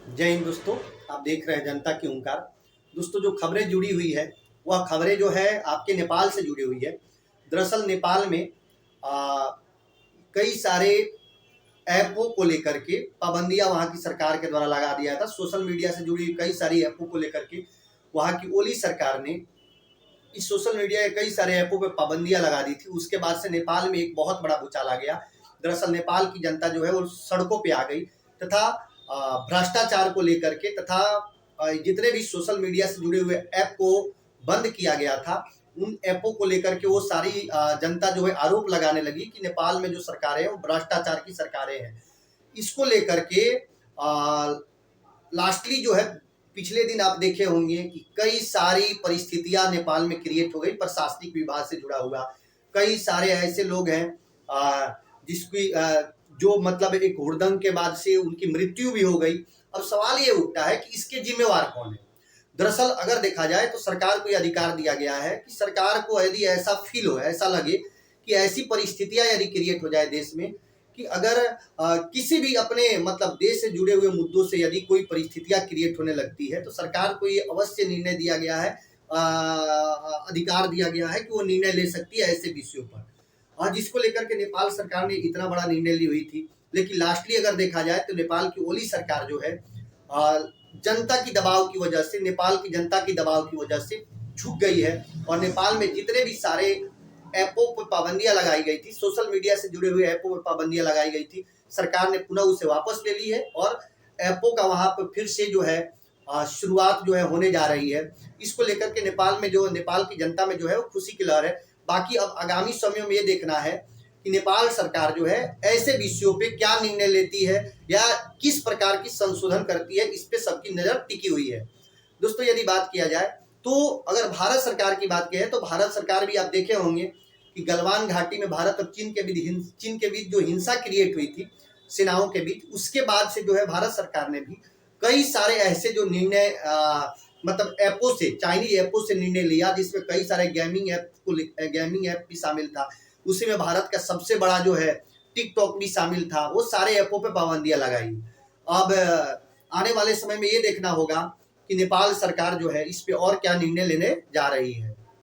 जय हिंद दोस्तों। आप देख रहे हैं जनता की ओंकार। दोस्तों, जो खबरें जुड़ी हुई है वह खबरें जो है आपके नेपाल से जुड़ी हुई है। दरअसल नेपाल में कई सारे ऐपों को लेकर के पाबंदियां वहां की सरकार के द्वारा लगा दिया था। सोशल मीडिया से जुड़ी हुई कई सारी ऐपों को लेकर के वहां की ओली सरकार ने इस सोशल मीडिया के कई सारे ऐपों पे पाबंदियां लगा दी थी। उसके बाद से नेपाल में एक बहुत बड़ा भूचाल आ गया। दरअसल नेपाल की जनता जो है वो सड़कों पे आ गई तथा भ्रष्टाचार को लेकर के तथा जितने भी सोशल मीडिया से जुड़े हुए ऐप को बंद किया गया था, उन ऐपों को लेकर के वो सारी जनता जो है आरोप लगाने लगी कि नेपाल में जो सरकारें हैं वो भ्रष्टाचार की सरकारें हैं। इसको लेकर के लास्टली जो है पिछले दिन आप देखे होंगे कि कई सारी परिस्थितियां नेपाल में क्रिएट हो गई। प्रशासनिक विभाग से जुड़ा हुआ कई सारे ऐसे लोग हैं जिसकी जो मतलब एक हुड़दंग के बाद से उनकी मृत्यु भी हो गई। अब सवाल ये उठता है कि इसके जिम्मेवार कौन है। दरअसल अगर देखा जाए तो सरकार को यह अधिकार दिया गया है कि सरकार को यदि ऐसा फील हो, ऐसा लगे कि ऐसी परिस्थितियां यदि क्रिएट हो जाए देश में कि अगर किसी भी अपने मतलब देश से जुड़े हुए मुद्दों से यदि कोई परिस्थितियां क्रिएट होने लगती है तो सरकार को ये अवश्य निर्णय दिया गया है, अधिकार दिया गया है कि वो निर्णय ले सकती है ऐसे विषयों पर। जिसको लेकर के नेपाल सरकार ने इतना बड़ा निर्णय ली हुई थी, लेकिन लास्टली अगर देखा जाए तो नेपाल की ओली सरकार जो है जनता की दबाव की वजह से, नेपाल की जनता की दबाव की वजह से झुक गई है। और नेपाल में जितने भी सारे ऐपों पर पाबंदियां लगाई गई थी, सोशल मीडिया से जुड़े हुए ऐपों पर पाबंदियां लगाई गई थी, सरकार ने पुनः उसे वापस ले ली है और ऐपों का वहां पर फिर से जो है शुरुआत जो है होने जा रही है। इसको लेकर के नेपाल की जनता में जो है वो खुशी की लहर है। बाकी अब आगामी समय में ये देखना है कि नेपाल सरकार जो है ऐसे विषयों पे क्या निर्णय लेती है या किस प्रकार की संशोधन करती है, इस पे सबकी नजर टिकी हुई है। दोस्तों, यदि बात किया जाए तो अगर भारत सरकार की बात की है तो भारत सरकार भी आप देखे होंगे कि गलवान घाटी में भारत और चीन के बीच जो हिंसा क्रिएट हुई थी सेनाओं के बीच, उसके बाद से जो है भारत सरकार ने भी कई सारे ऐसे जो निर्णय मतलब ऐपों से, चाइनीज ऐपों से निर्णय लिया, जिसमें कई सारे गेमिंग ऐप भी शामिल था। उसी में भारत का सबसे बड़ा जो है टिकटॉक भी शामिल था। वो सारे ऐपों पे पाबंदियां लगाई। अब आने वाले समय में ये देखना होगा कि नेपाल सरकार जो है इस पे और क्या निर्णय लेने जा रही है।